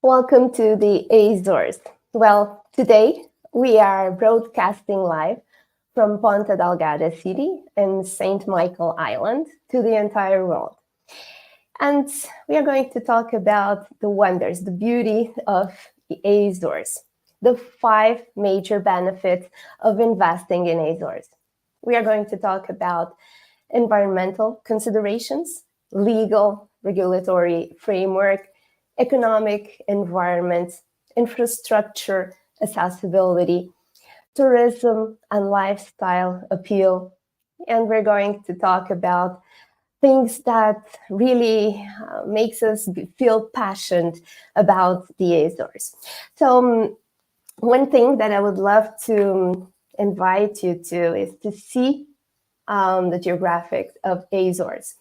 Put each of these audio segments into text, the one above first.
Welcome to the Azores. Well, today we are broadcasting live from Ponta Delgada City in St. Michael Island to the entire world. And we are going to talk about the wonders, the beauty of the Azores, the 5 major benefits of investing in Azores. We are going to talk about environmental considerations, legal, regulatory framework, economic environment, infrastructure, accessibility, tourism and lifestyle appeal. And we're going to talk about things that really makes us feel passionate about the Azores. So one thing that I would love to invite you to is to see the geographics of Azores.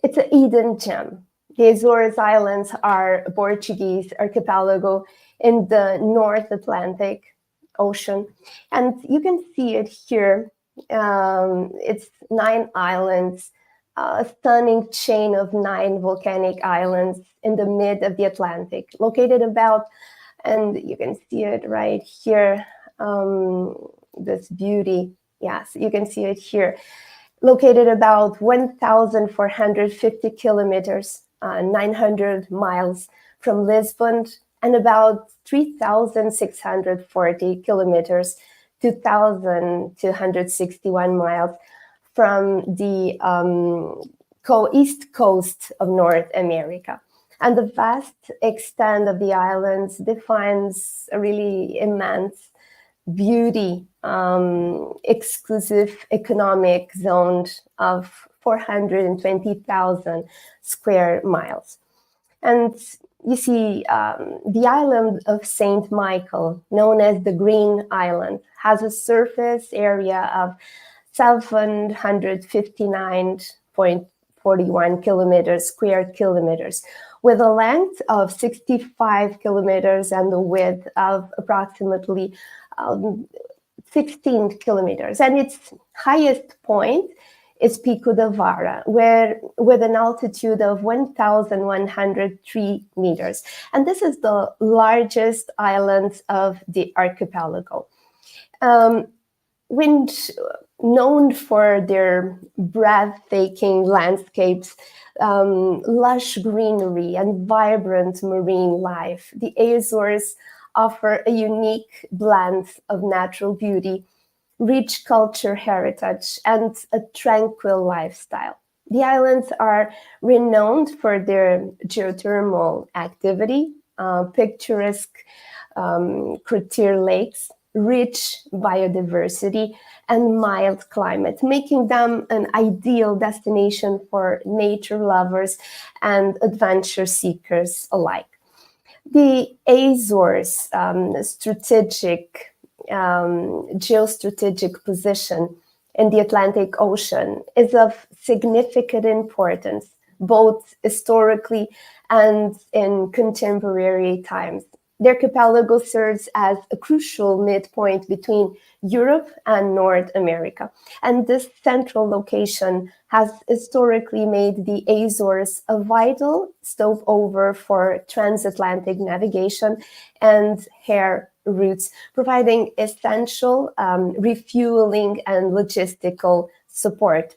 It's an hidden gem. The Azores Islands are a Portuguese archipelago in the North Atlantic Ocean. And you can see it here. It's 9 islands, a stunning chain of 9 volcanic islands in the mid of the Atlantic, located about, and you can see it right here, this beauty. Yes, you can see it here. Located about 1,450 kilometers, 900 miles from Lisbon, and about 3,640 kilometers, 2,261 miles from the east coast of North America. And the vast extent of the islands defines a really immense beauty, exclusive economic zone of 420,000 square miles. And you see, the island of St. Michael, known as the Green Island, has a surface area of 759.41 square kilometers, with a length of 65 kilometers and a width of approximately 16 kilometers. And its highest point is Pico da Vara, with an altitude of 1,103 meters. And this is the largest island of the archipelago. Known for their breathtaking landscapes, lush greenery, and vibrant marine life, the Azores offer a unique blend of natural beauty, rich culture heritage, and a tranquil lifestyle. The islands are renowned for their geothermal activity, picturesque crater lakes, rich biodiversity, and mild climate, making them an ideal destination for nature lovers and adventure seekers alike. The Azores geostrategic position in the Atlantic Ocean is of significant importance, both historically and in contemporary times. The archipelago serves as a crucial midpoint between Europe and North America. And this central location has historically made the Azores a vital stopover for transatlantic navigation and air routes, providing essential refueling and logistical support.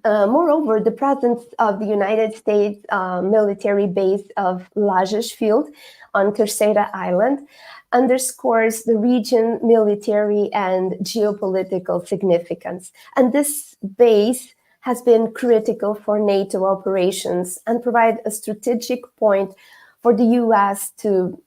Moreover, the presence of the United States military base of Lajes Field on Terceira Island underscores the region's military and geopolitical significance. And this base has been critical for NATO operations and provide a strategic point for the US to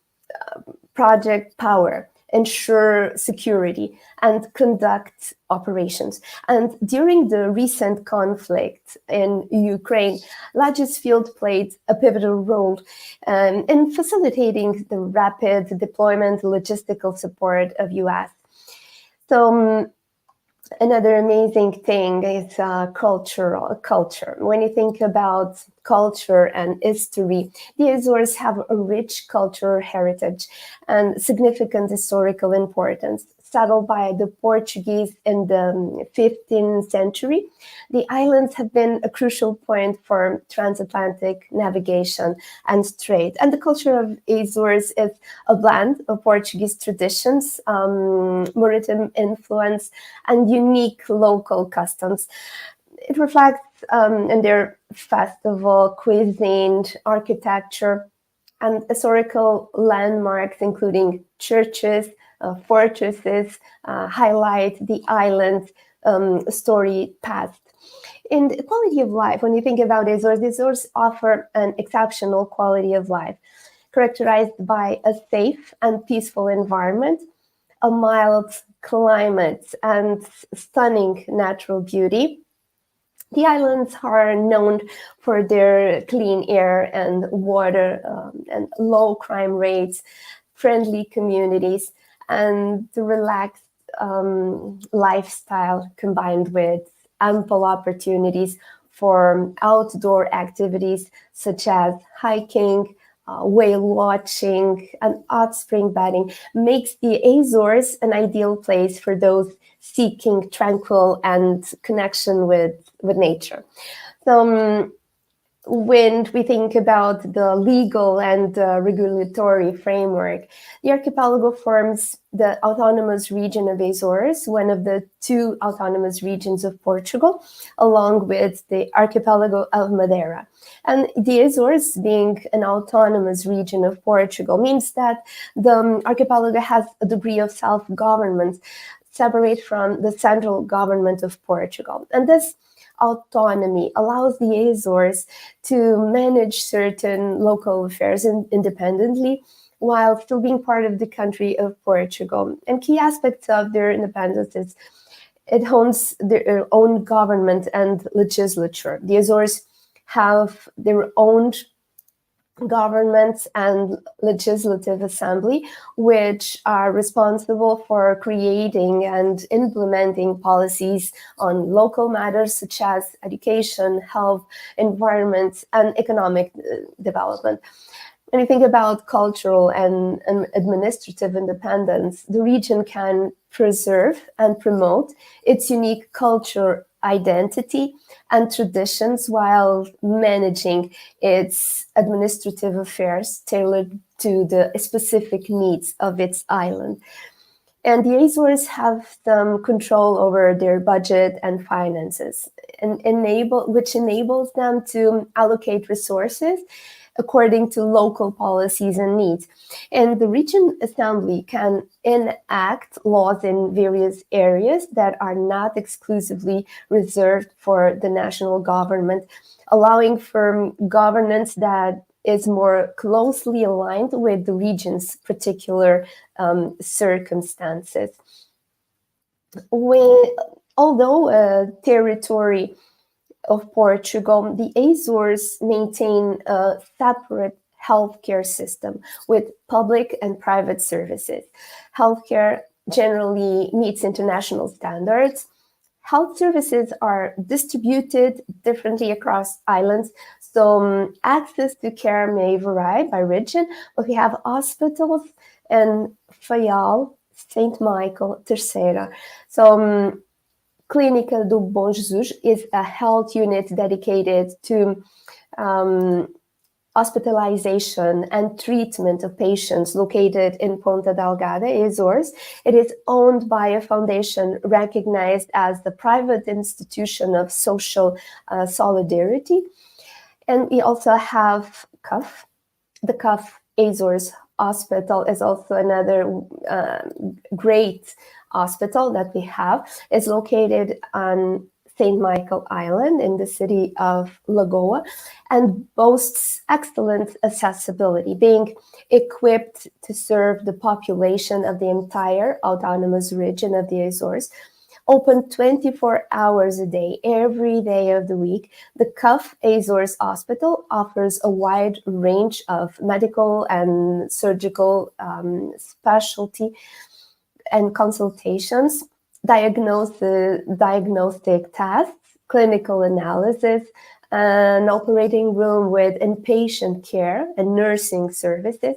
project power, ensure security, and conduct operations. And during the recent conflict in Ukraine, Lajes Field played a pivotal role in facilitating the rapid deployment logistical support of US. So another amazing thing is culture. When you think about culture and history, the Azores have a rich cultural heritage and significant historical importance. settled by the Portuguese in the 15th century, the islands have been a crucial point for transatlantic navigation and trade. And the culture of Azores is a blend of Portuguese traditions, maritime influence, and unique local customs. It reflects in their festival, cuisine, architecture, and historical landmarks, including churches, fortresses, highlight the island's storied past. In the quality of life, when you think about Azores, the Azores offer an exceptional quality of life, characterized by a safe and peaceful environment, a mild climate, and stunning natural beauty. The islands are known for their clean air and water, and low crime rates, friendly communities, and the relaxed lifestyle combined with ample opportunities for outdoor activities such as hiking, whale watching, and hot spring bathing makes the Azores an ideal place for those seeking tranquil and connection with nature. So when we think about the legal and regulatory framework, the archipelago forms the autonomous region of Azores, one of the two autonomous regions of Portugal, along with the archipelago of Madeira. And the Azores, being an autonomous region of Portugal, means that the archipelago has a degree of self-government separate from the central government of Portugal. And this autonomy allows the Azores to manage certain local affairs independently while still being part of the country of Portugal. And key aspects of their independence is it owns their own government and legislature. The Azores have their own governments and legislative assembly, which are responsible for creating and implementing policies on local matters such as education, health, environment, and economic development. When you think about cultural and administrative independence, the region can preserve and promote its unique culture identity and traditions while managing its administrative affairs tailored to the specific needs of its island. And the Azores have some control over their budget and finances, and which enables them to allocate resources according to local policies and needs. And the region assembly can enact laws in various areas that are not exclusively reserved for the national government, allowing for governance that is more closely aligned with the region's particular circumstances. Although a territory of Portugal, the Azores maintain a separate healthcare system with public and private services. Healthcare generally meets international standards. Health services are distributed differently across islands, so access to care may vary by region, but we have hospitals in Faial, Saint Michael, Terceira. So Clínica do Bom Jesus is a health unit dedicated to hospitalization and treatment of patients located in Ponta Delgada, Azores. It is owned by a foundation recognized as the private institution of social solidarity. And we also have CUF. The CUF Azores Hospital is also another great hospital that we have. Is located on St. Michael Island in the city of Lagoa and boasts excellent accessibility, being equipped to serve the population of the entire autonomous region of the Azores. Open 24 hours a day, every day of the week, the CUF Azores Hospital offers a wide range of medical and surgical specialty and consultations, diagnostic tests, clinical analysis, an operating room with inpatient care and nursing services.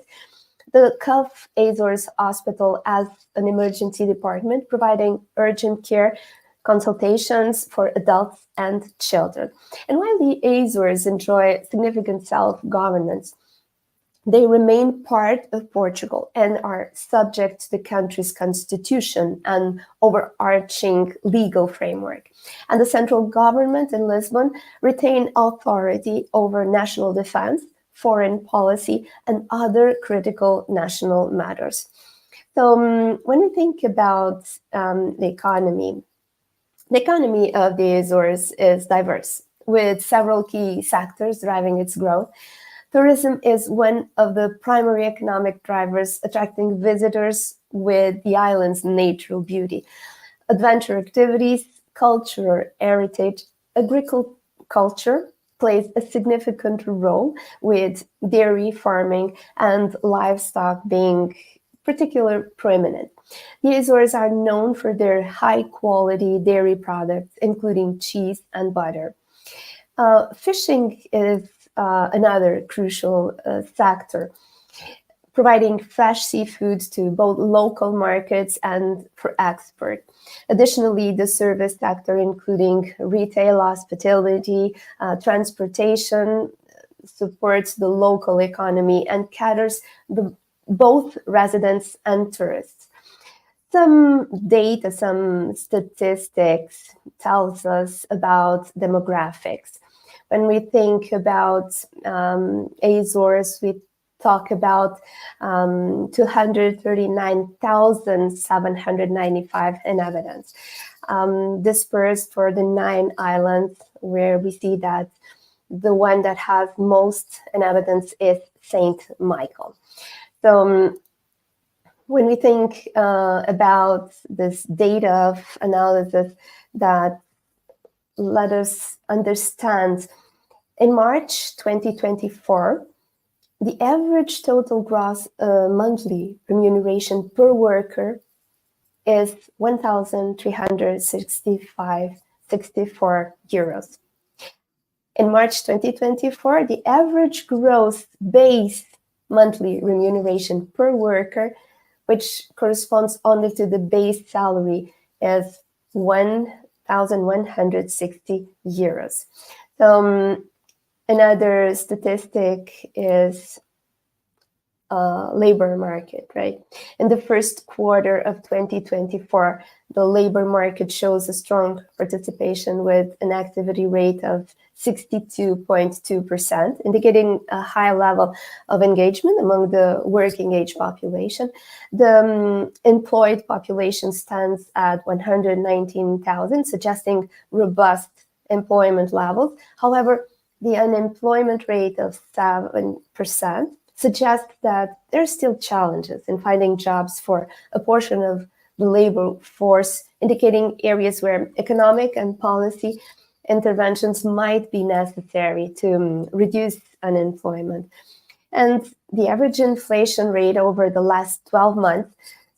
The CUF Azores Hospital as an emergency department, providing urgent care consultations for adults and children. And while the Azores enjoy significant self-governance, they remain part of Portugal and are subject to the country's constitution and overarching legal framework. And the central government in Lisbon retain authority over national defense, foreign policy, and other critical national matters. So when we think about the economy of the Azores is diverse, with several key sectors driving its growth. Tourism is one of the primary economic drivers, attracting visitors with the island's natural beauty. Adventure activities, culture, heritage, agriculture plays a significant role, with dairy farming and livestock being particularly prominent. The Azores are known for their high-quality dairy products, including cheese and butter. Fishing is another crucial sector, providing fresh seafood to both local markets and for export. Additionally, the service sector, including retail, hospitality, transportation, supports the local economy and caters both residents and tourists. Some data, some statistics tells us about demographics. When we think about Azores, we talk about 239,795 inhabitants, dispersed for the 9 islands, where we see that the one that has most inhabitants is Saint Michael. So when we think about this data of analysis that let us understand, in March 2024, the average total gross monthly remuneration per worker is 1,365.64 euros. In March 2024, the average gross base monthly remuneration per worker, which corresponds only to the base salary, is 1,160 euros. So another statistic is labor market, right? In the first quarter of 2024, the labor market shows a strong participation with an activity rate of 62.2%, indicating a high level of engagement among the working age population. The employed population stands at 119,000, suggesting robust employment levels. However, the unemployment rate of 7% suggests that there are still challenges in finding jobs for a portion of the labor force, indicating areas where economic and policy interventions might be necessary to reduce unemployment. And the average inflation rate over the last 12 months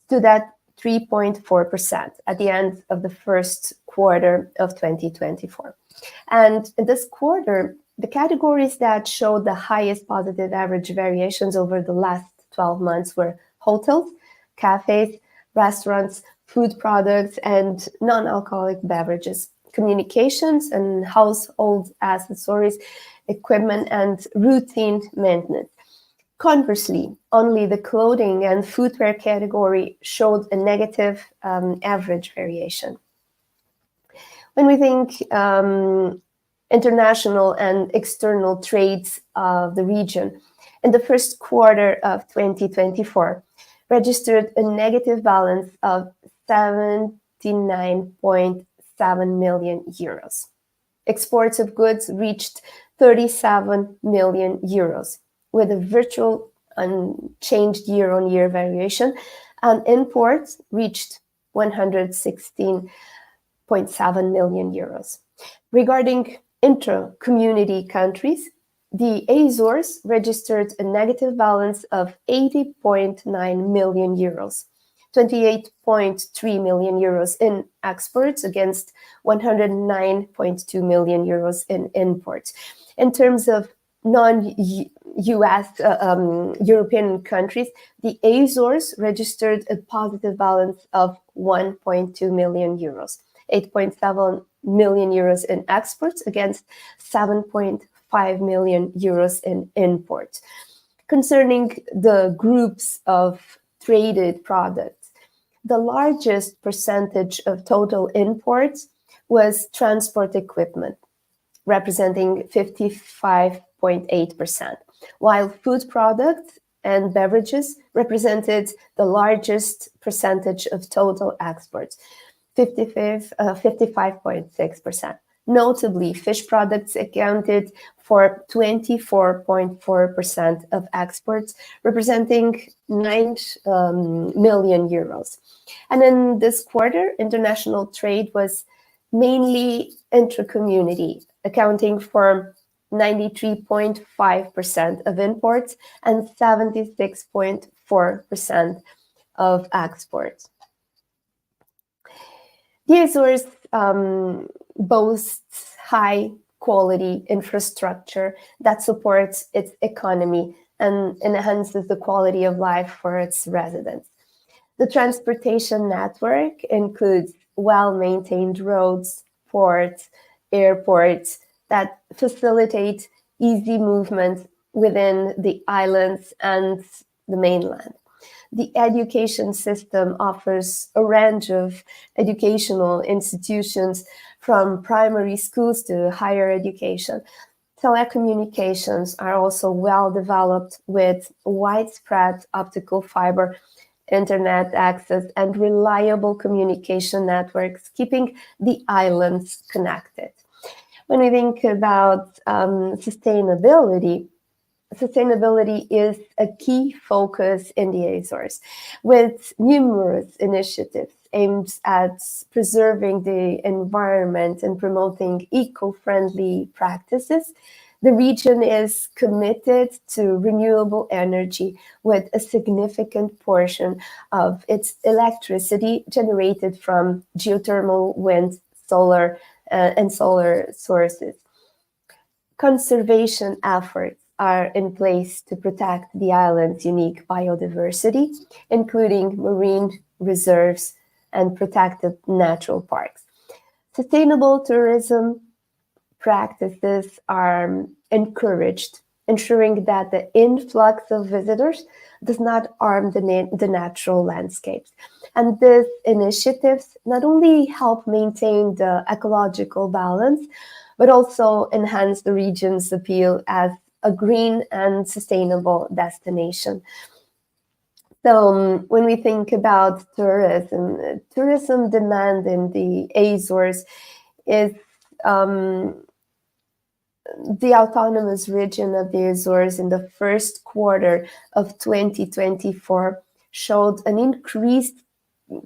stood at 3.4% at the end of the first quarter of 2024. And in this quarter, the categories that showed the highest positive average variations over the last 12 months were hotels, cafes, restaurants, food products, and non-alcoholic beverages, communications and household accessories, equipment, and routine maintenance. Conversely, only the clothing and footwear category showed a negative average variation. When we think international and external trades of the region, in the first quarter of 2024, registered a negative balance of 79.7 million euros. Exports of goods reached 37 million euros, with a virtual unchanged year-on-year variation, and imports reached 116.7 million euros. Regarding intra-community countries, the Azores registered a negative balance of 80.9 million euros, 28.3 million euros in exports against 109.2 million euros in imports. In terms of non-EU European countries, the Azores registered a positive balance of 1.2 million euros, 8.7 million euros in exports against 7.5 million euros in imports. Concerning the groups of traded products, the largest percentage of total imports was transport equipment, representing 55.8%, while food products and beverages represented the largest percentage of total exports, 55.6%. Notably, fish products accounted for 24.4% of exports, representing 9 million euros. And in this quarter, international trade was mainly intra-community, accounting for 93.5% of imports and 76.4% of exports. The Azores boasts high quality infrastructure that supports its economy and enhances the quality of life for its residents. The transportation network includes well-maintained roads, ports, airports that facilitate easy movement within the islands and the mainland. The education system offers a range of educational institutions from primary schools to higher education. Telecommunications are also well developed with widespread optical fiber internet access and reliable communication networks, keeping the islands connected. When we think about sustainability is a key focus in the Azores, with numerous initiatives aimed at preserving the environment and promoting eco-friendly practices. The region is committed to renewable energy, with a significant portion of its electricity generated from geothermal, wind, solar, and solar sources. Conservation efforts are in place to protect the island's unique biodiversity, including marine reserves and protected natural parks. Sustainable tourism practices are encouraged, ensuring that the influx of visitors does not harm the natural landscapes. And these initiatives not only help maintain the ecological balance, but also enhance the region's appeal as a green and sustainable destination. So when we think about tourism demand in the Azores is the autonomous region of the Azores in the first quarter of 2024 showed an increase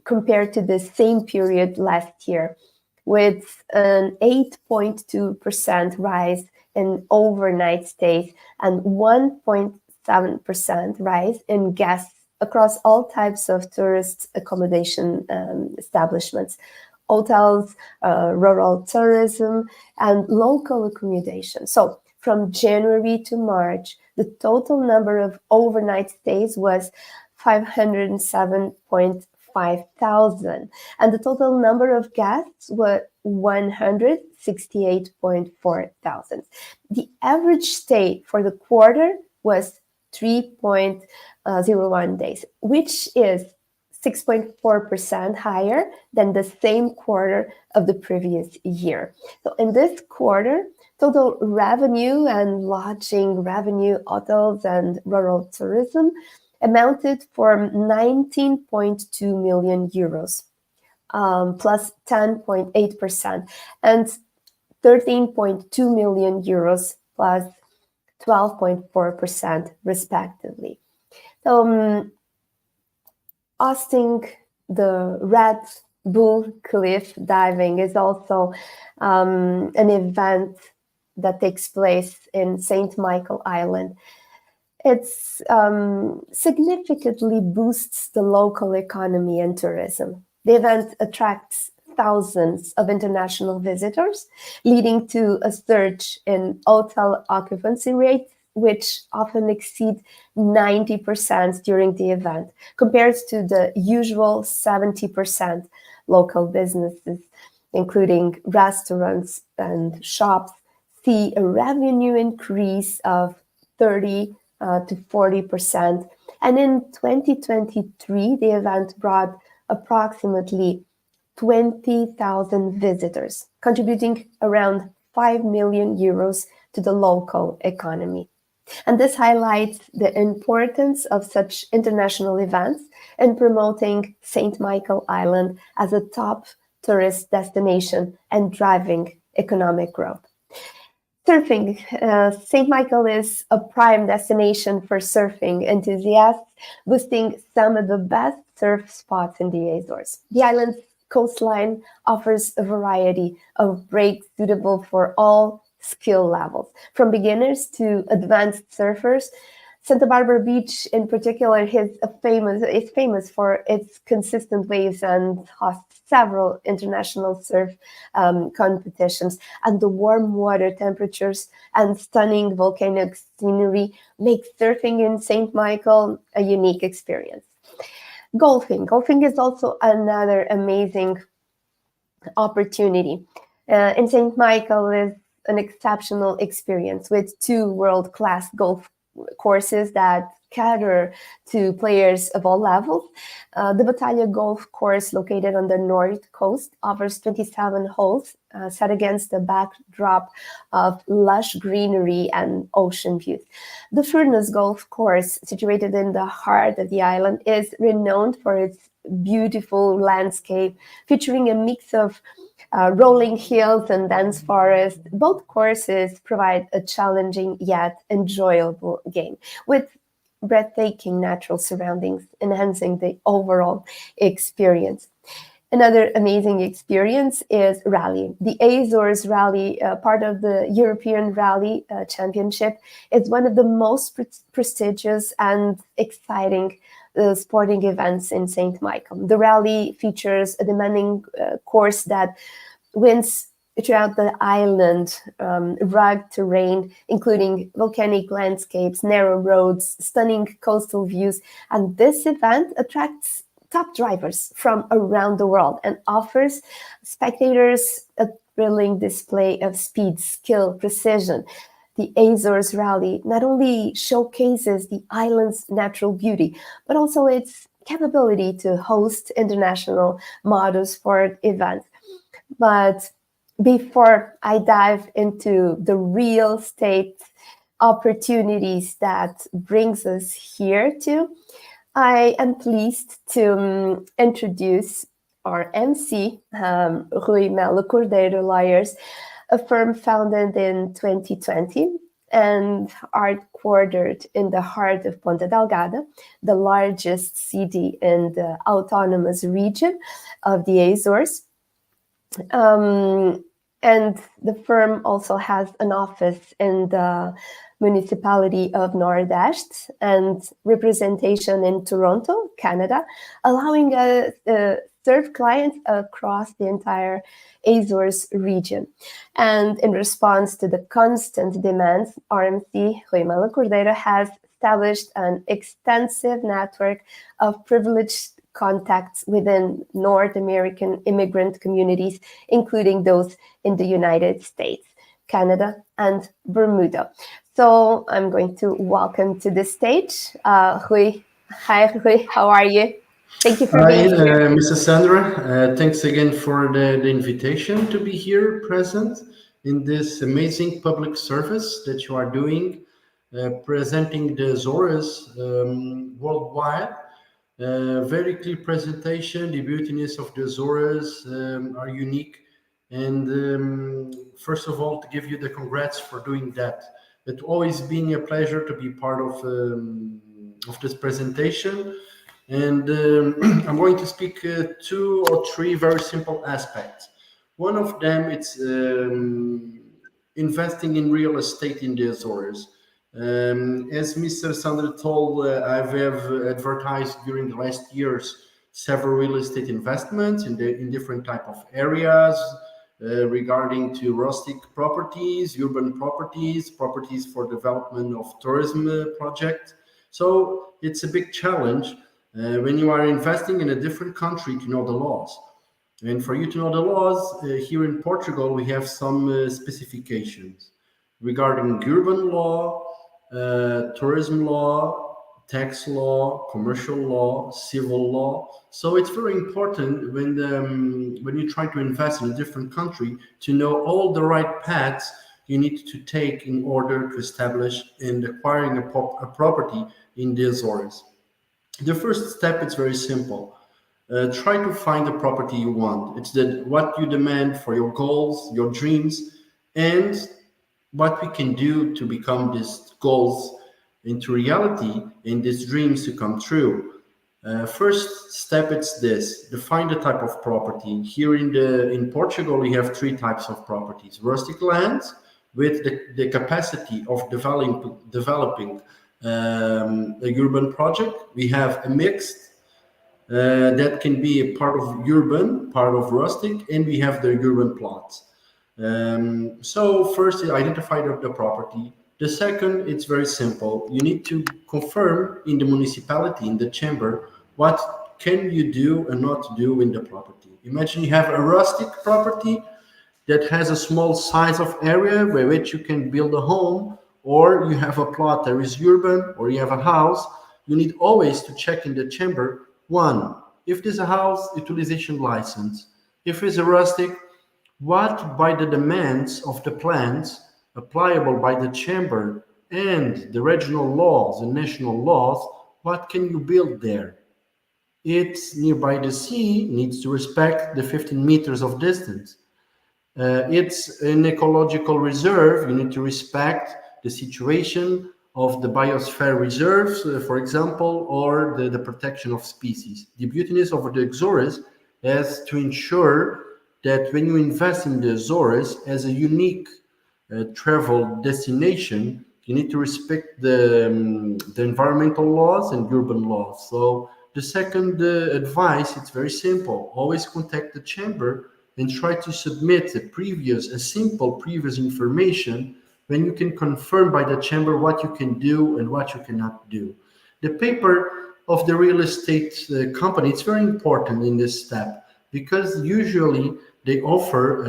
compared to the same period last year, with an 8.2% rise in overnight stays and 1.7% rise in guests across all types of tourist accommodation establishments, hotels, rural tourism, and local accommodation. So from January to March, the total number of overnight stays was 507.5 thousand, and the total number of guests was 168.4 thousand. The average stay for the quarter was 3.01 days, which is 6.4% higher than the same quarter of the previous year. So in this quarter, total revenue and lodging revenue, hotels and rural tourism amounted for 19.2 million euros, plus 10.8%, and 13.2 million euros plus 12.4% respectively. So hosting the Red Bull Cliff diving is also an event that takes place in St. Michael Island. It significantly boosts the local economy and tourism. The event attracts thousands of international visitors, leading to a surge in hotel occupancy rates which often exceed 90% during the event, compared to the usual 70% local businesses, including restaurants and shops, see a revenue increase of 30 to 40%. And in 2023, the event brought approximately 20,000 visitors, contributing around 5 million euros to the local economy. And this highlights the importance of such international events in promoting St. Michael Island as a top tourist destination and driving economic growth. Surfing. St. Michael is a prime destination for surfing enthusiasts, boasting some of the best surf spots in the Azores. The island's coastline offers a variety of breaks suitable for all skill levels, from beginners to advanced surfers. Santa Barbara Beach, in particular, is famous for its consistent waves and hosts several international surf competitions. And the warm water temperatures and stunning volcanic scenery make surfing in St. Michael a unique experience. Golfing. Golfing is also another amazing opportunity. In St. Michael is an exceptional experience with two world-class golf courses that cater to players of all levels. The Batalha Golf Course, located on the north coast, offers 27 holes set against the backdrop of lush greenery and ocean views. The Furnas Golf Course, situated in the heart of the island, is renowned for its beautiful landscape, featuring a mix of rolling hills and dense forest. Both courses provide a challenging yet enjoyable game with breathtaking natural surroundings, enhancing the overall experience. Another amazing experience is rally. The Azores Rally, part of the European Rally Championship, is one of the most prestigious and exciting sporting events in St. Michael. The rally features a demanding course that winds throughout the island, rugged terrain, including volcanic landscapes, narrow roads, stunning coastal views. And this event attracts top drivers from around the world and offers spectators a thrilling display of speed, skill, precision. The Azores Rally not only showcases the island's natural beauty, but also its capability to host international motorsport events. But before I dive into the real estate opportunities that brings us here to, I am pleased to introduce our MC, Rui Melo Cordeiro Lawyers, a firm founded in 2020 and headquartered in the heart of Ponta Delgada, the largest city in the autonomous region of the Azores. And the firm also has an office in the municipality of Nordeste and representation in Toronto, Canada, allowing us to serve clients across the entire Azores region. And in response to the constant demands, RMC Rui Melo Cordeiro has established an extensive network of privileged contacts within North American immigrant communities, including those in the United States, Canada, and Bermuda. So I'm going to welcome to the stage Rui. Hi, Rui. How are you? Thank you for being here. Mrs. Sandra. Thanks again for the invitation to be here present in this amazing public service that you are doing, presenting the Azores worldwide. Very clear presentation. The beautiness of the Azores are unique. And first of all, to give you the congrats for doing that. It's always been a pleasure to be part of this presentation. And I'm going to speak two or three very simple aspects. One of them is investing in real estate in the Azores. As Mr. Sandra told, I have advertised during the last years several real estate investments in different type of areas, regarding to rustic properties, urban properties, properties for development of tourism project. So it's a big challenge when you are investing in a different country to know the laws. And for you to know the laws, here in Portugal, we have some specifications regarding urban law, tourism law, tax law, commercial law, civil law. So it's very important when you try to invest in a different country to know all the right paths you need to take in order to establish and acquiring a property in the Azores. The first step is very simple. Try to find the property you want. It's what you demand for your goals, your dreams, and what we can do to become these goals into reality and these dreams to come true. First step it's this: define the type of property. Here in Portugal, we have three types of properties: rustic lands with the capacity of developing a urban project. We have a mixed that can be a part of urban, part of rustic, and we have the urban plots. So first, identify the property. The second, it's very simple. You need to confirm in the municipality, in the chamber, what can you do and not do in the property. Imagine you have a rustic property that has a small size of area by which you can build a home, or you have a plot that is urban, or you have a house. You need always to check in the chamber, one, if there's a house utilization license, if it's a rustic, what by the demands of the plans applicable by the chamber and the regional laws and national laws, what can you build there? It's nearby the sea, needs to respect the 15 meters of distance. It's an ecological reserve. You need to respect the situation of the biosphere reserves, for example, or the protection of species. The beautiness of the Azores is to ensure that when you invest in the Azores as a unique travel destination, you need to respect the environmental laws and urban laws. So the second advice, it's very simple. Always contact the chamber and try to submit a simple previous information when you can confirm by the chamber what you can do and what you cannot do. The paper of the real estate company, it's very important in this step because usually they offer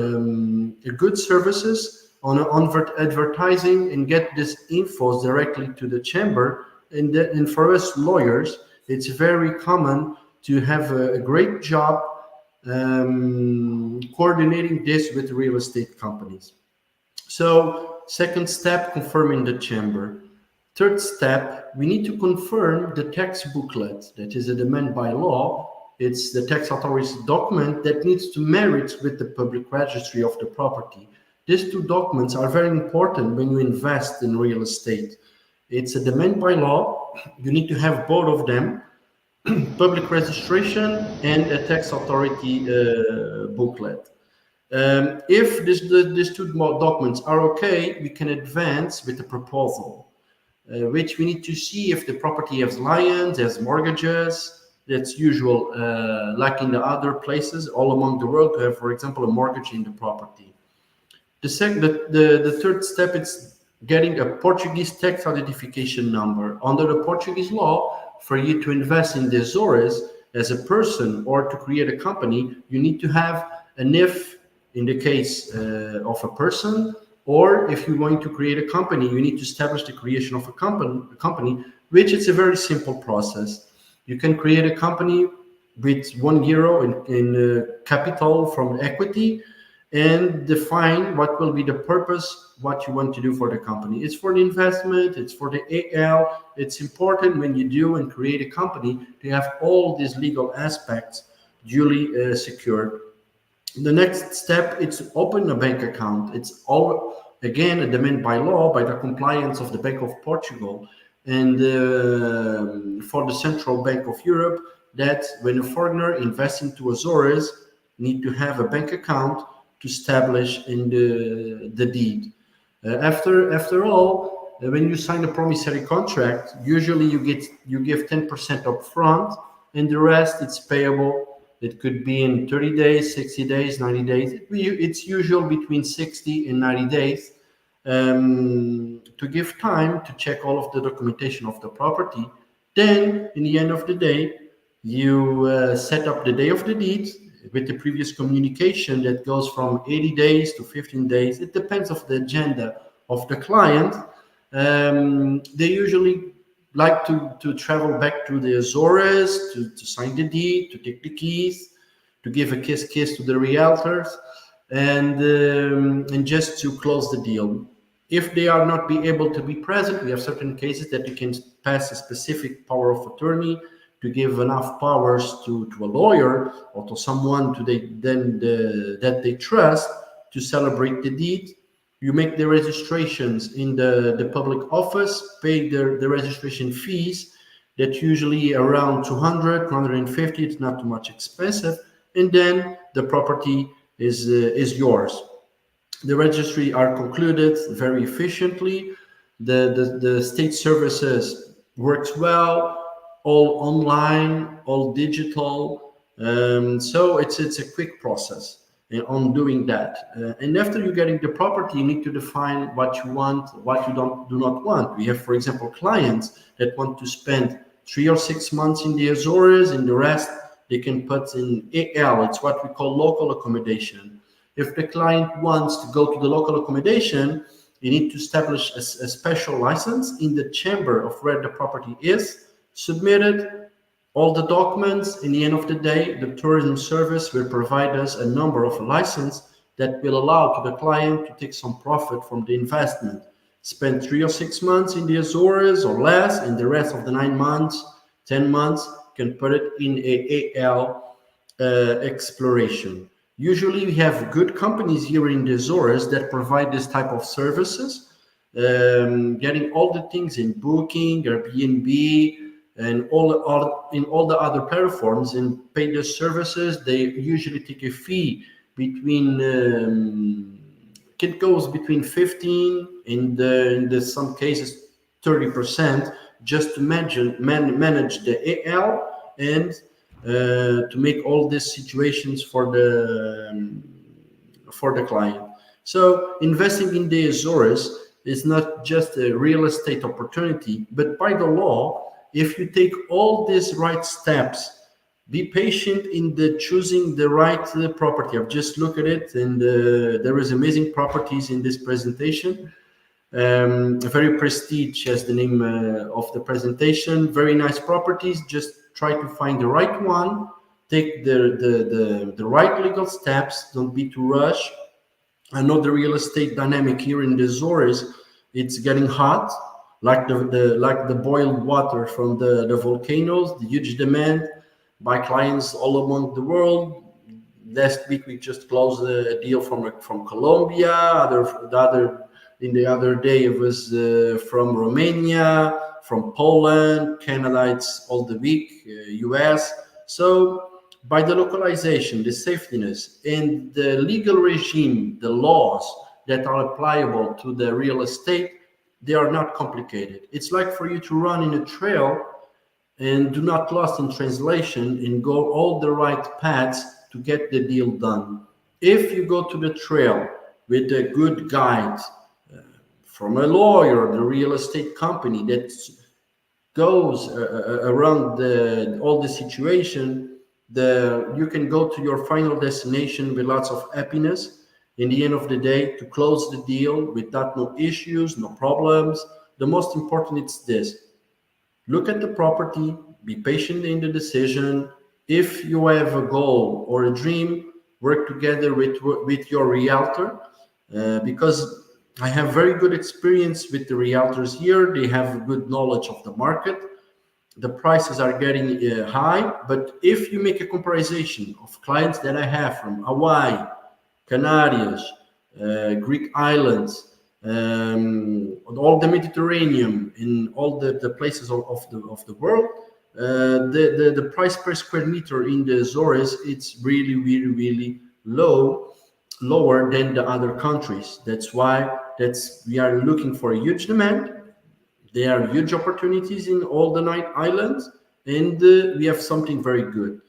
good services on advertising and get this infos directly to the chamber. And for us lawyers, it's very common to have a great job coordinating this with real estate companies. So second step, confirming the chamber. Third step, we need to confirm the tax booklet. That is a demand by law. It's the tax authority's document that needs to merit with the public registry of the property. These two documents are very important when you invest in real estate. It's a demand by law. You need to have both of them, public registration and a tax authority booklet. If these two documents are okay, we can advance with the proposal, which we need to see if the property has liens, has mortgages. That's usual, like in the other places all among the world, to have, for example, a mortgage in the property. The third step is getting a Portuguese tax identification number. Under the Portuguese law, for you to invest in the Azores as a person or to create a company, you need to have an IF in the case of a person, or if you're going to create a company, you need to establish the creation of a company, which is a very simple process. You can create a company with €1 in capital from equity and define what will be the purpose, what you want to do for the company. It's for the investment, it's for the AL. It's important when you do and create a company to have all these legal aspects duly secured. The next step is to open a bank account. It's all, again, a demand by law, by the compliance of the Bank of Portugal and for the Central Bank of Europe, that when a foreigner invests into Azores, need to have a bank account to establish in the deed. After all, when you sign a promissory contract, usually you give 10% up front, and the rest it's payable It could be in 30 days, 60 days, 90 days. It's usual between 60 and 90 days, to give time to check all of the documentation of the property. Then, in the end of the day, you set up the day of the deed with the previous communication that goes from 80 days to 15 days. It depends of the agenda of the client. They usually like to travel back to the Azores to sign the deed, to take the keys, to give a kiss to the realtors, and just to close the deal. If they are not be able to be present, we have certain cases that you can pass a specific power of attorney to give enough powers to a lawyer or to someone that they trust to celebrate the deed. You make the registrations in the public office, pay the registration fees that usually around 200, 250, it's not too much expensive, and then the property is yours. The registry are concluded very efficiently. The state services works well, all online, all digital. So it's a quick process on doing that. And after you're getting the property, you need to define what you want, what you do not want. We have, for example, clients that want to spend 3 or 6 months in the Azores, and the rest they can put in AL. It's what we call local accommodation. If the client wants to go to the local accommodation, you need to establish a special license in the chamber of where the property is, submit it, all the documents. In the end of the day, the tourism service will provide us a number of license that will allow to the client to take some profit from the investment. Spend 3 or 6 months in the Azores or less, and the rest of the 9 months, 10 months, can put it in a AL exploration. Usually we have good companies here in the Azores that provide this type of services, getting all the things in Booking, Airbnb, and in all the other platforms, and pay the services. They usually take a fee between it goes between 15 and in some cases 30% just to manage the AL and to make all these situations for the client. So investing in the Azores is not just a real estate opportunity, but by the law, if you take all these right steps, be patient in the choosing the right property. I've just looked at it, and there is amazing properties in this presentation. Very prestige as the name of the presentation. Very nice properties. Just try to find the right one. Take the right legal steps. Don't be too rush. I know the real estate dynamic here in the Azores, it's getting hot, like the boiled water from the volcanoes. The huge demand by clients all among the world. Last week we just closed a deal from Colombia. The other day it was from Romania, from Poland, Canada. It's all the week, US. So by the localization, the safetiness, and the legal regime, the laws that are applicable to the real estate, they are not complicated. It's like for you to run in a trail and do not lost in translation and go all the right paths to get the deal done. If you go to the trail with a good guide from a lawyer, the real estate company that goes around all the situation, you can go to your final destination with lots of happiness. In the end of the day, to close the deal without no issues, no problems. The most important is this: look at the property, be patient in the decision. If you have a goal or a dream, work together with your realtor, because I have very good experience with the realtors here. They have good knowledge of the market. The prices are getting high, but if you make a comparison of clients that I have from Hawaii, Canarias, Greek islands, all the Mediterranean, in all the places of the world, the price per square meter in the Azores, it's really lower than the other countries. That's why we are looking for a huge demand. There are huge opportunities in all the 9 islands, and we have something very good.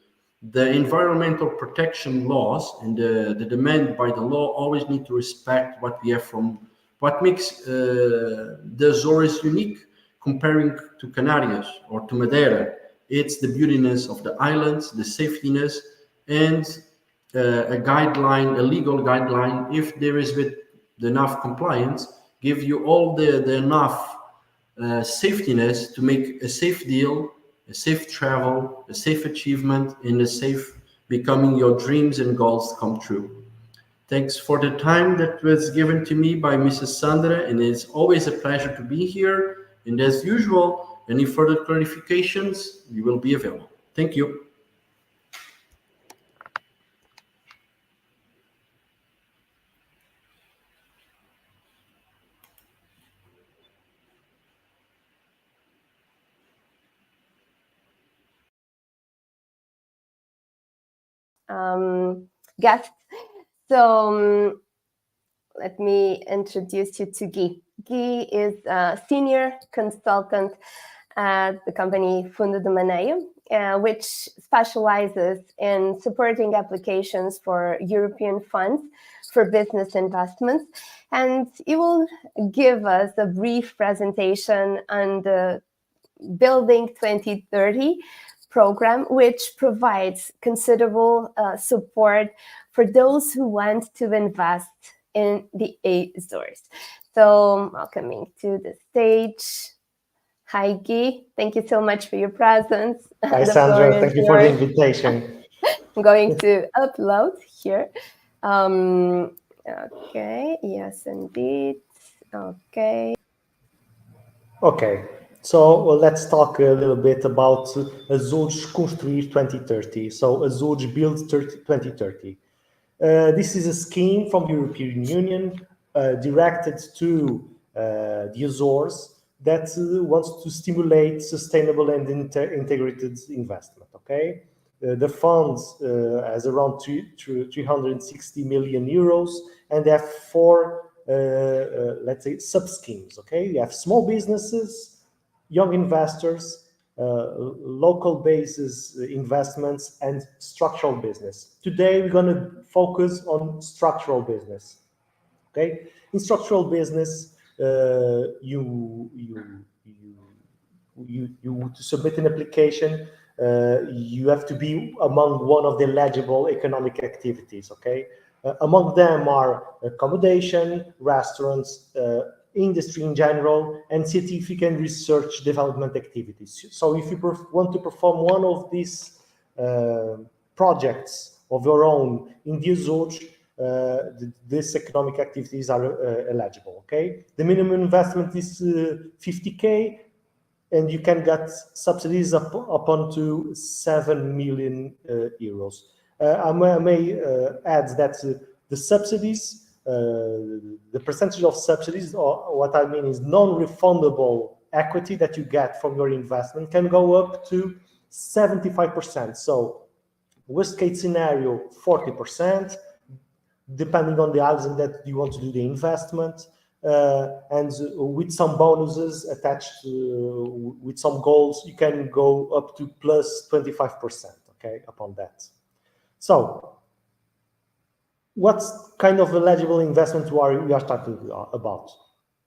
the environmental protection laws and the demand by the law always need to respect what we have from what makes the Azores unique comparing to Canarias or to Madeira. It's the beautiness of the islands, the safetiness, and a guideline, a legal guideline, if there is with enough compliance, give you all the enough safetiness to make a safe deal, a safe travel, a safe achievement, and a safe becoming your dreams and goals come true. Thanks for the time that was given to me by Mrs. Sandra, and it's always a pleasure to be here. And as usual, any further clarifications, you will be available. Thank you. Guests. So let me introduce you to Guy. Guy is a senior consultant at the company Fundo de Maneio, which specializes in supporting applications for European funds for business investments. And he will give us a brief presentation on the Building 2030 program, which provides considerable support for those who want to invest in the Azores. So welcoming to the stage. Hi, Guy. Thank you so much for your presence. Hi, Sandra. Thank you for the invitation. I'm going to upload here. Okay. Yes, indeed. Okay. Okay. So let's talk a little bit about Azores Construir 2030. So Azores Build 2030. This is a scheme from the European Union directed to the Azores that wants to stimulate sustainable and integrated investment. Okay, the funds has around 360 million euros, and they have four, let's say, sub schemes. Okay, you have small businesses, young investors, local basis investments, and structural business. Today, we're going to focus on structural business. Okay, in structural business, you to submit an application, you have to be among one of the eligible economic activities. Okay, among them are accommodation, restaurants, industry in general, and scientific and research development activities. So if you want to perform one of these projects of your own in the Azores, these economic activities are eligible. Okay, the minimum investment is 50K, and you can get subsidies up onto 7 million euros. I may add that the subsidies, the percentage of subsidies, or what I mean is non-refundable equity that you get from your investment, can go up to 75%. So worst case scenario, 40%, depending on the island that you want to do the investment, and with some bonuses attached with some goals, you can go up to plus 25%, okay, upon that. So what kind of eligible investment we are talking about?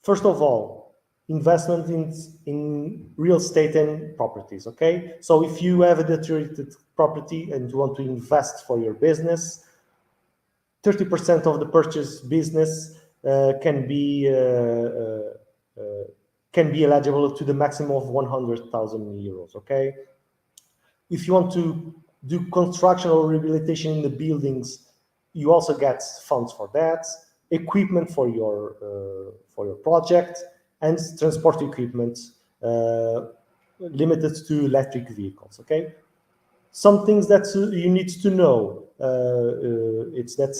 First of all, investment in real estate and properties, okay? So if you have a deteriorated property and you want to invest for your business, 30% of the purchase business can be eligible to the maximum of 100,000 euros. Okay, if you want to do construction or rehabilitation in the buildings, you also get funds for that. Equipment for your project, and transport equipment limited to electric vehicles. Okay. Some things that you need to know, it's that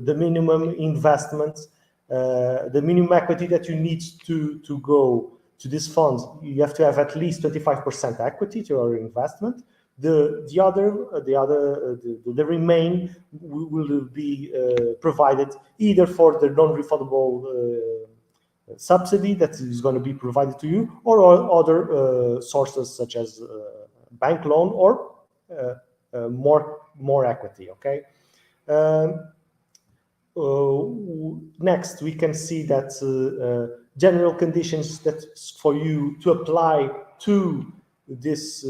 the minimum investment, the minimum equity that you need to go to this fund, you have to have at least 25% equity to your investment. The remain will be provided either for the non-refundable subsidy that is going to be provided to you, or other sources such as bank loan or more equity. Okay. Next, we can see that general conditions that for you to apply to this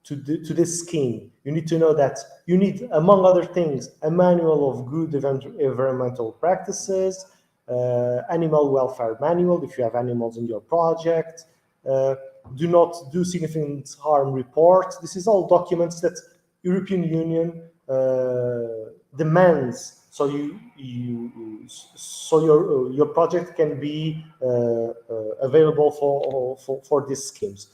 to this scheme, you need to know that you need, among other things, a manual of good environmental practices, animal welfare manual if you have animals in your project, do not do significant harm report. This is all documents that European Union demands, so your project can be available for these schemes.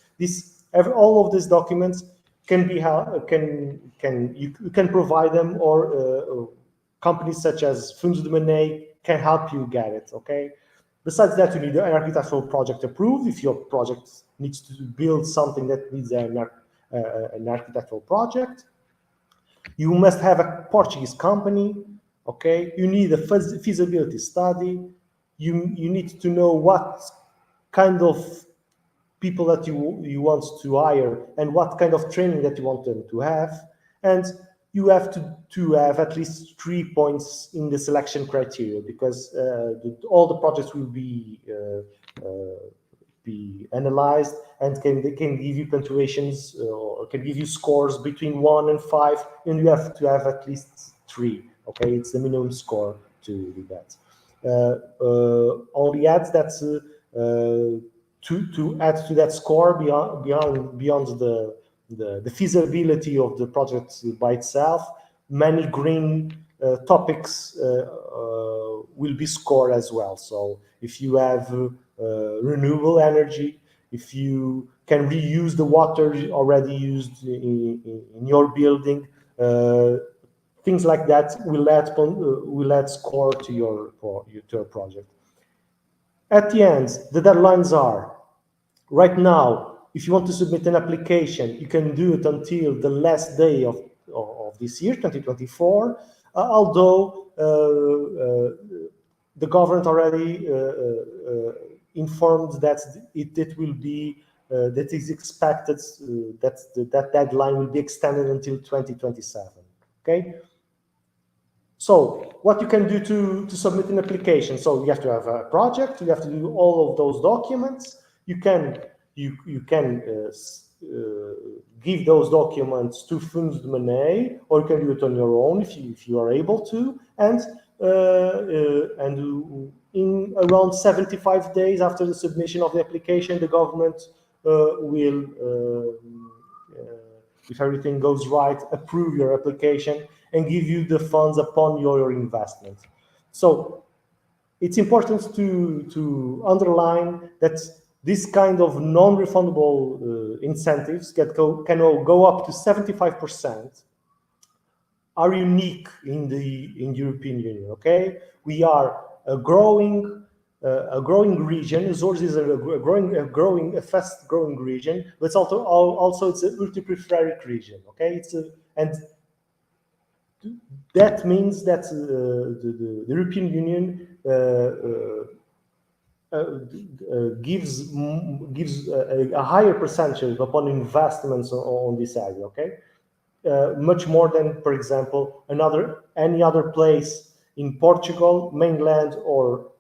All of these documents can be you can provide them, or companies such as Funds de Monnaie can help you get it. Okay. Besides that, you need an architectural project approved. If your project needs to build something that needs an architectural project, you must have a Portuguese company. Okay, you need a feasibility study. You need to know what kind of people that you want to hire and what kind of training that you want them to have, and you have to have at least 3 points in the selection criteria, because all the projects will be analyzed, and they can give you punctuations or can give you scores between 1 and 5, and you have to have at least 3. Okay, it's the minimum score to do that. Only adds that to add to that score beyond the feasibility of the project by itself, many green topics will be scored as well. So if you have renewable energy, if you can reuse the water already used in your building, things like that will add score to your project. At the end, the deadlines are, right now, if you want to submit an application, you can do it until the last day of this year, 2024, although the government already informed that it will be, that is expected that deadline will be extended until 2027. Okay. So what you can do to submit an application? So you have to have a project. You have to do all of those documents. You can give those documents to Funds de Monnaie, or you can do it on your own if you are able to. And in around 75 days after the submission of the application, the government will, if everything goes right, approve your application and give you the funds upon your investment. So it's important to underline that this kind of non-refundable incentives can go up to 75%, are unique in European Union. Okay, we are a growing region. Azores is a fast-growing region, but it's also it's an ultra-peripheral region. Okay, and that means that the European Union gives a higher percentage upon investments on this area. Okay, much more than, for example, any other place in Portugal, mainland, or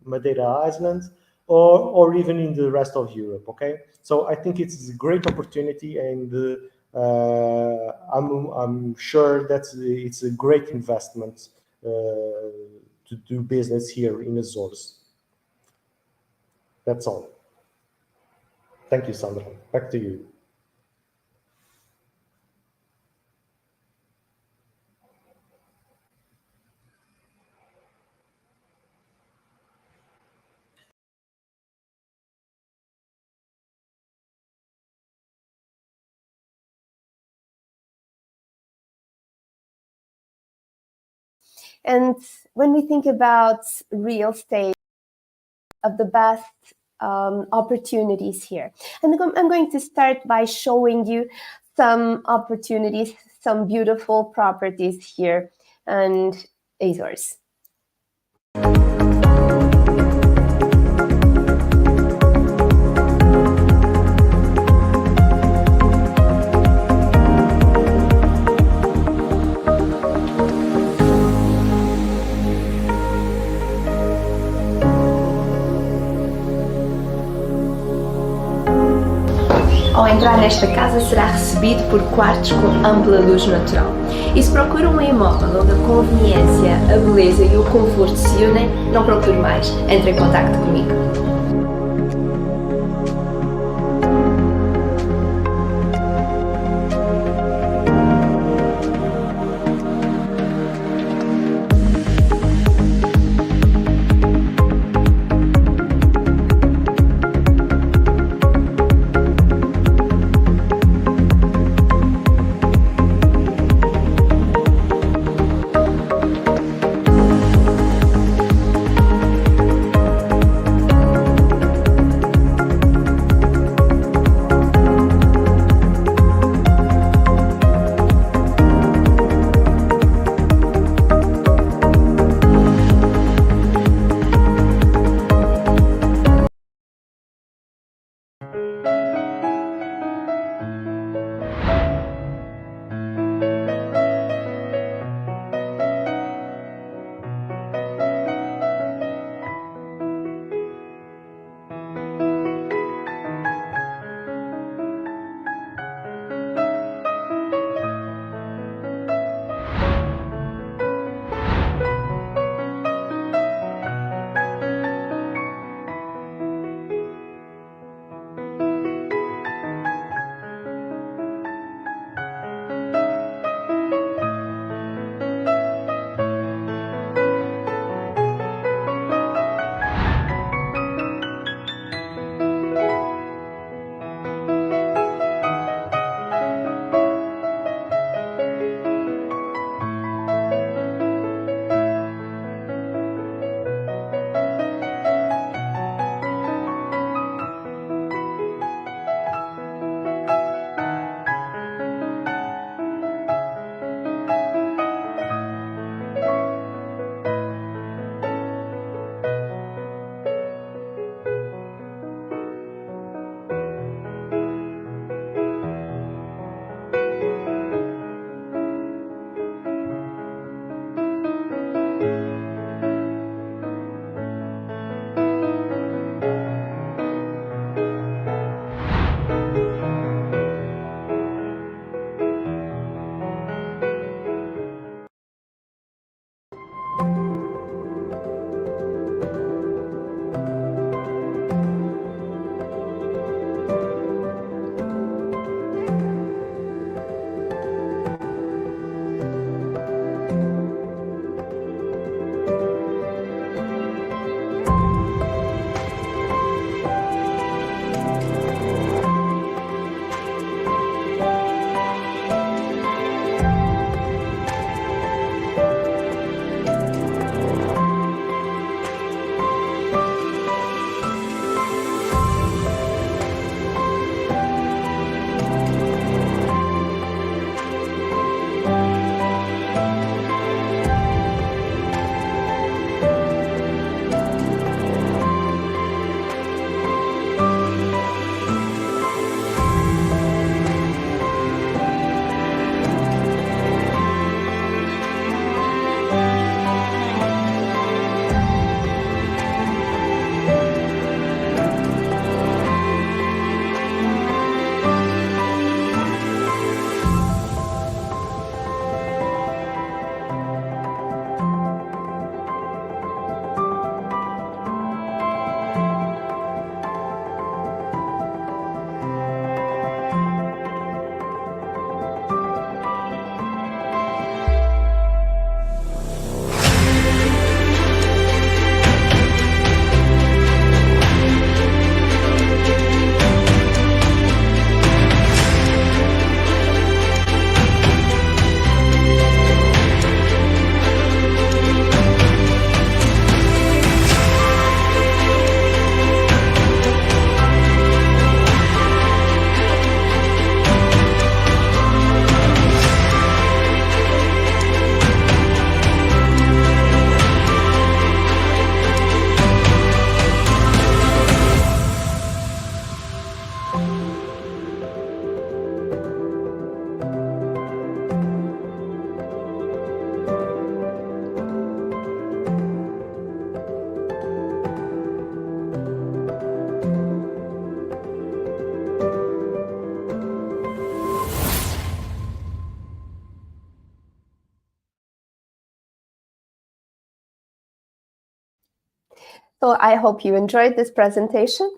Madeira Island, or even in the rest of Europe. Okay, so I think it's a great opportunity, and I'm sure that it's a great investment to do business here in Azores. That's all. Thank you, Sandra. Back to you. And when we think about real estate, of the best opportunities here, and I'm going to start by showing you some opportunities, some beautiful properties here in Azores. entrar nesta casa será recebido por quartos com ampla luz natural. E se procura um imóvel onde a conveniência, a beleza e o conforto se unem, não procure mais. Entre em contacto comigo. So I hope you enjoyed this presentation,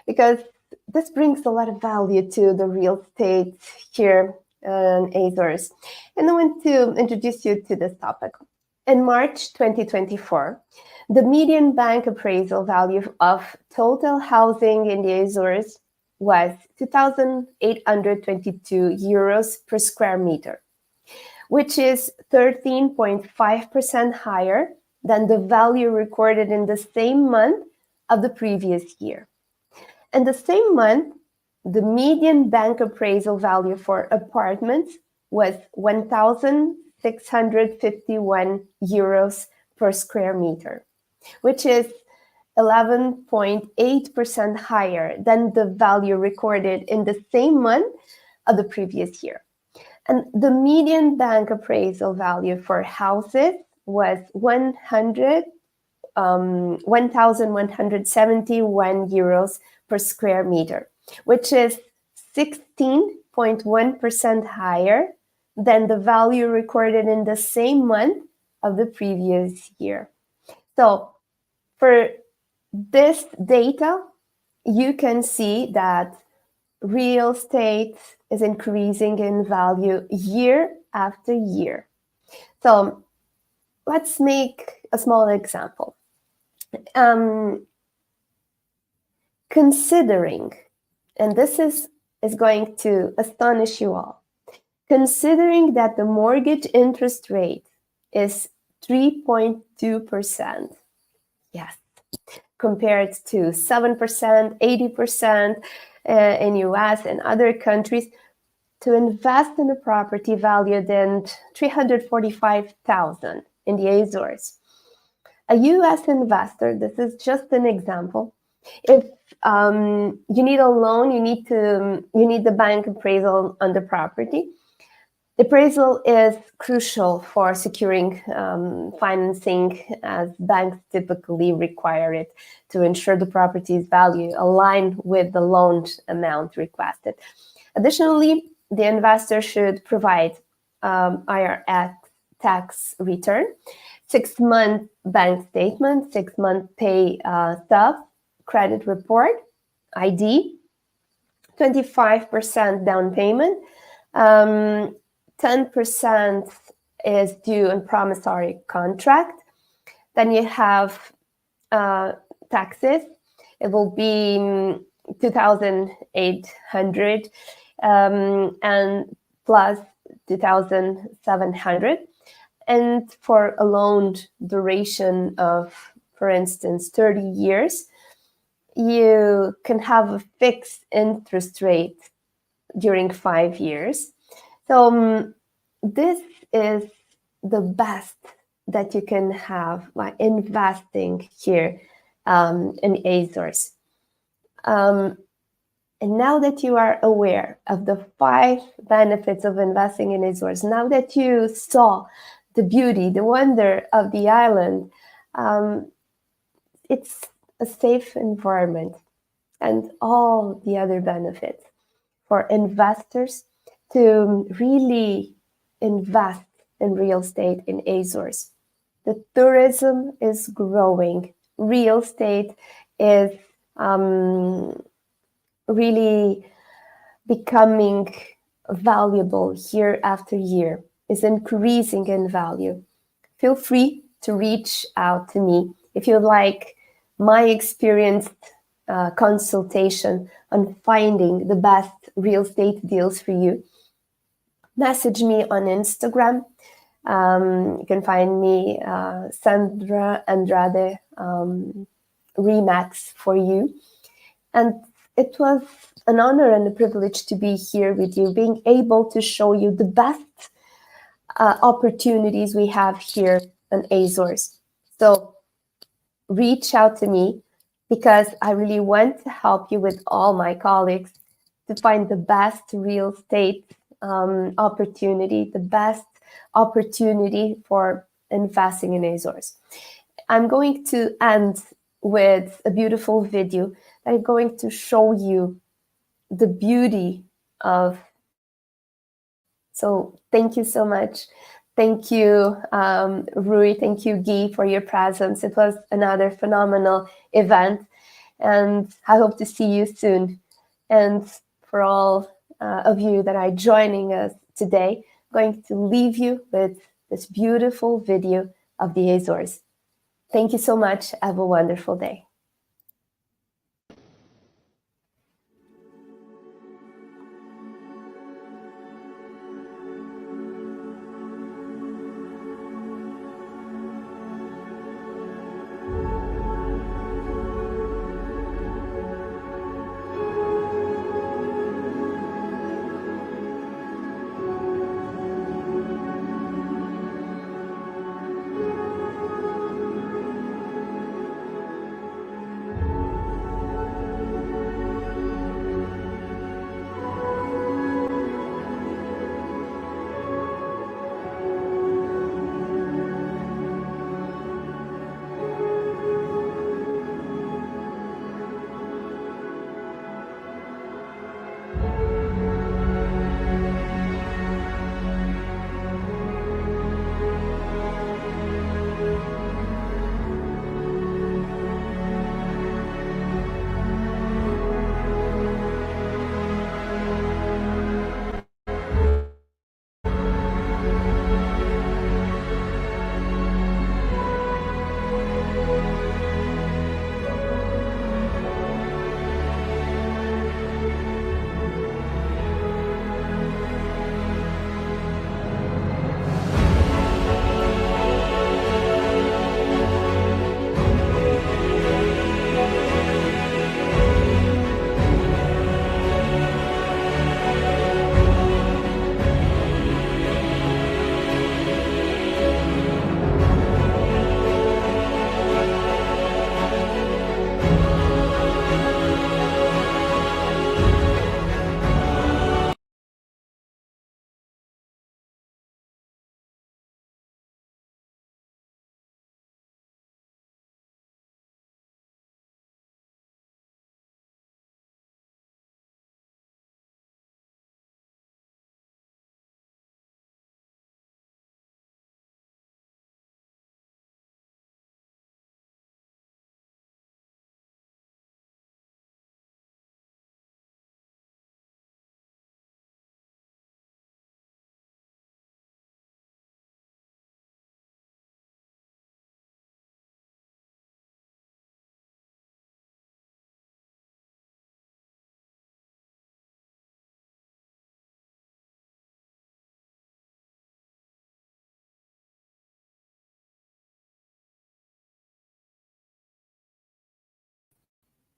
because this brings a lot of value to the real estate here in Azores. And I want to introduce you to this topic. In March 2024, the median bank appraisal value of total housing in the Azores was 2,822 euros per square meter, which is 13.5% higher than the value recorded in the same month of the previous year. In the same month, the median bank appraisal value for apartments was 1,651 euros per square meter, which is 11.8% higher than the value recorded in the same month of the previous year. And the median bank appraisal value for houses was 1,171 euros per square meter, which is 16.1% higher than the value recorded in the same month of the previous year. So for this data, you can see that real estate is increasing in value year after year. So let's make a small example. Considering, and this is going to astonish you all, considering that the mortgage interest rate is 3.2%, yes, compared to 7%, 80% in US and other countries, to invest in a property valued at 345,000 in the Azores. A US investor, this is just an example, if you need a loan, you need the bank appraisal on the property. The appraisal is crucial for securing financing, as banks typically require it to ensure the property's value align with the loan amount requested. Additionally, the investor should provide IRS tax return, 6-month bank statement, 6-month pay stub, credit report, ID, 25% down payment, 10% is due on promissory contract. Then you have taxes. It will be 2,800 and plus 2,700. And for a loan duration of, for instance, 30 years, you can have a fixed interest rate during 5 years. So this is the best that you can have by investing here in Azores. And now that you are aware of the 5 benefits of investing in Azores, now that you saw the beauty, the wonder of the island, it's a safe environment and all the other benefits for investors to really invest in real estate in Azores. The tourism is growing. Real estate is really becoming valuable year after year, is increasing in value. Feel free to reach out to me if you'd like my experienced consultation on finding the best real estate deals for you. Message me on Instagram. You can find me Sandra Andrade Remax for you. And it was an honor and a privilege to be here with you, being able to show you the best opportunities we have here in Azores. So reach out to me, because I really want to help you with all my colleagues to find the best real estate opportunity, the best opportunity for investing in Azores. I'm going to end with a beautiful video that I'm going to show you the beauty of. So thank you so much. Thank you, Rui. Thank you, Guy, for your presence. It was another phenomenal event, and I hope to see you soon. And for all of you that are joining us today, I'm going to leave you with this beautiful video of the Azores. Thank you so much. Have a wonderful day.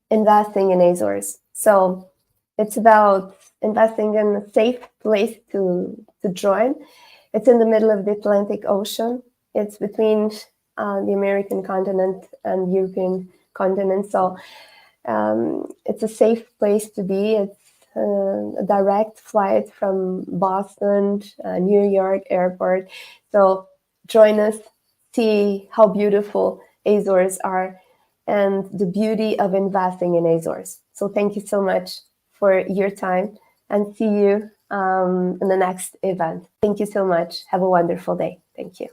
Investing in Azores. So it's about investing in a safe place to join. It's in the middle of the Atlantic Ocean. It's between the American continent and European continent. So it's a safe place to be. It's a direct flight from Boston, New York airport. So join us, see how beautiful Azores are and the beauty of investing in Azores. So thank you so much for your time and see you in the next event. Thank you so much. Have a wonderful day. Thank you.